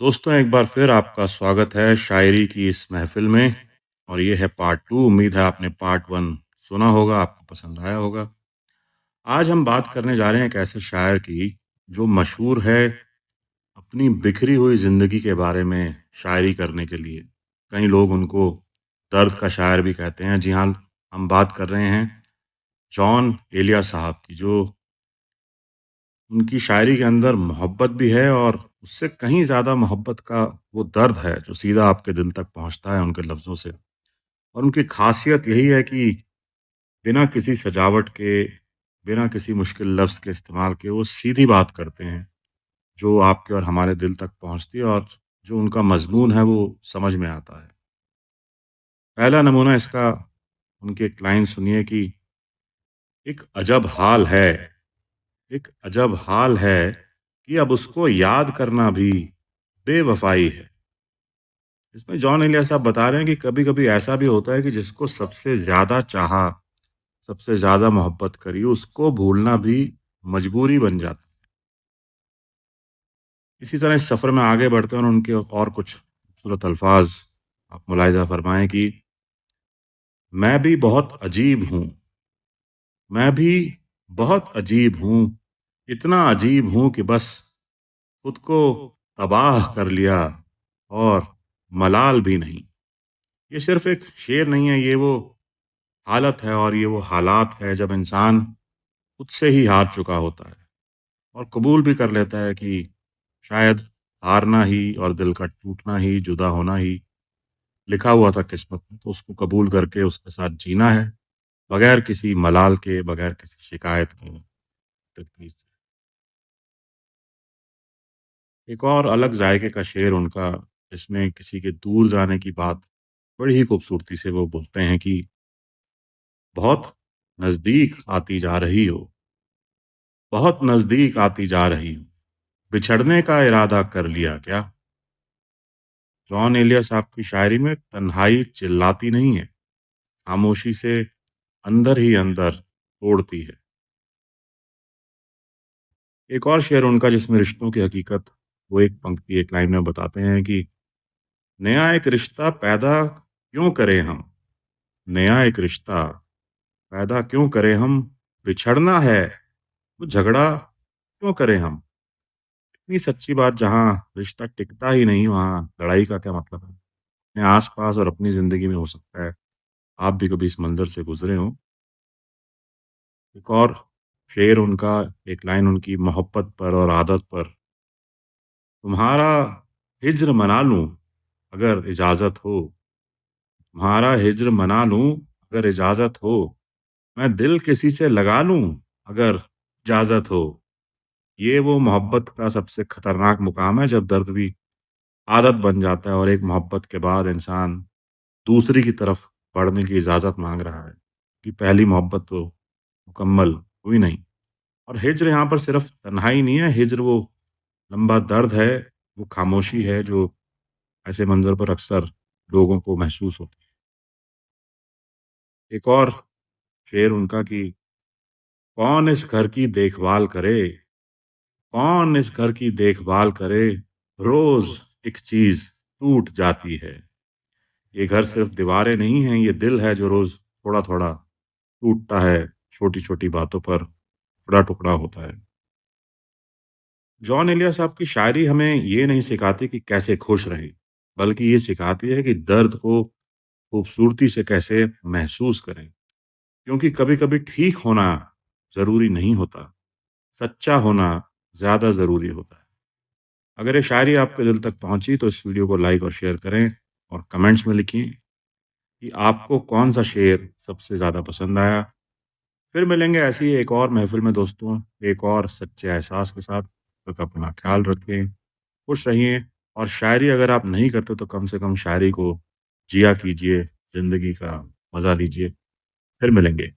दोस्तों एक बार फिर आपका स्वागत है शायरी की इस महफिल में। और ये है पार्ट टू। उम्मीद है आपने पार्ट वन सुना होगा, आपको पसंद आया होगा। आज हम बात करने जा रहे हैं एक ऐसे शायर की जो मशहूर है अपनी बिखरी हुई ज़िंदगी के बारे में शायरी करने के लिए। कई लोग उनको दर्द का शायर भी कहते हैं। जी हाँ, हम बात कर रहे हैं जॉन एलिया साहब की, जो उनकी शायरी के अंदर मोहब्बत भी है और उससे कहीं ज़्यादा मोहब्बत का वो दर्द है जो सीधा आपके दिल तक पहुँचता है उनके लफ्ज़ों से। और उनकी ख़ासियत यही है कि बिना किसी सजावट के, बिना किसी मुश्किल लफ्ज़ के इस्तेमाल के वो सीधी बात करते हैं, जो आपके और हमारे दिल तक पहुँचती है और जो उनका मज़मून है वो समझ में आता है। पहला नमूना इसका, उनकी एक लाइन सुनिए कि एक अजब हाल है, एक अजब हाल है कि अब उसको याद करना भी बेवफ़ाई है। इसमें जॉन एलिया साहब बता रहे हैं कि कभी-कभी ऐसा भी होता है कि जिसको सबसे ज़्यादा चाहा, सबसे ज़्यादा मोहब्बत करी, उसको भूलना भी मजबूरी बन जाता है। इसी तरह इस सफ़र में आगे बढ़ते हैं और उनके और कुछ खूबसूरत अल्फाज़ आप मुलाहिज़ा फ़रमाएँ कि मैं भी बहुत अजीब हूँ, मैं भी बहुत अजीब हूँ, इतना अजीब हूँ कि बस खुद को तबाह कर लिया और मलाल भी नहीं। ये सिर्फ़ एक शेर नहीं है, ये वो हालत है और ये वो हालात है जब इंसान खुद से ही हार चुका होता है और कबूल भी कर लेता है कि शायद हारना ही और दिल का टूटना ही, जुदा होना ही लिखा हुआ था किस्मत में, तो उसको कबूल करके उसके साथ जीना है, बगैर किसी मलाल के, बगैर किसी शिकायत के, तकदीर से। एक और अलग जायके का शेर उनका, जिसमें किसी के दूर जाने की बात बड़ी ही खूबसूरती से वो बोलते हैं कि बहुत नज़दीक आती जा रही हो, बहुत नज़दीक आती जा रही हो, बिछड़ने का इरादा कर लिया क्या? जॉन एलिया साहब की शायरी में तन्हाई चिल्लाती नहीं है, खामोशी से अंदर ही अंदर तोड़ती है। एक और शेर उनका जिसमें रिश्तों की हकीकत, वो एक पंक्ति एक लाइन में बताते हैं कि नया एक रिश्ता पैदा क्यों करें हम, नया एक रिश्ता पैदा क्यों करें हम, बिछड़ना है तो झगड़ा क्यों करें हम। इतनी सच्ची बात, जहाँ रिश्ता टिकता ही नहीं वहाँ लड़ाई का क्या मतलब है। अपने आस-पास और अपनी ज़िंदगी में हो सकता है आप भी कभी इस मंज़र से गुज़रे हों। एक और शेर उनका, एक लाइन उनकी मोहब्बत पर और आदत पर, तुम्हारा हिज्र मना लूँ अगर इजाज़त हो, तुम्हारा हिज्र मना लूँ अगर इजाज़त हो, मैं दिल किसी से लगा लूँ अगर इजाज़त हो। ये वो मोहब्बत का सबसे खतरनाक मुकाम है जब दर्द भी आदत बन जाता है और एक मोहब्बत के बाद इंसान दूसरी की तरफ बढ़ने की इजाज़त माँग रहा है, कि पहली मोहब्बत तो मुकम्मल हुई नहीं। और हिज्र यहाँ पर सिर्फ़ तन्हाई नहीं है, हिज्र वो लंबा दर्द है, वो खामोशी है जो ऐसे मंज़र पर अक्सर लोगों को महसूस होती है। एक और शेर उनका कि कौन इस घर की देखभाल करे, कौन इस घर की देखभाल करे, रोज़ एक चीज़ टूट जाती है। ये घर सिर्फ़ दीवारें नहीं हैं, ये दिल है जो रोज़ थोड़ा-थोड़ा टूटता है, छोटी-छोटी बातों पर टुकड़ा-टुकड़ा होता है। जॉन एलिया साहब की शायरी हमें ये नहीं सिखाती कि कैसे खुश रहें, बल्कि ये सिखाती है कि दर्द को खूबसूरती से कैसे महसूस करें। क्योंकि कभी-कभी ठीक होना ज़रूरी नहीं होता, सच्चा होना ज़्यादा ज़रूरी होता है। अगर ये शायरी आपके दिल तक पहुँची तो इस वीडियो को लाइक और शेयर करें और कमेंट्स में लिखिए कि आपको कौन-सा शेर सबसे ज़्यादा पसंद आया। फिर मिलेंगे ऐसी ही एक और महफ़िल में दोस्तों, एक और सच्चे एहसास के साथ। तब तक अपना ख़्याल रखें, खुश रहिए और शायरी अगर आप नहीं करते तो कम से कम शायरी को जिया कीजिए, ज़िंदगी का मज़ा लीजिए। फिर मिलेंगे।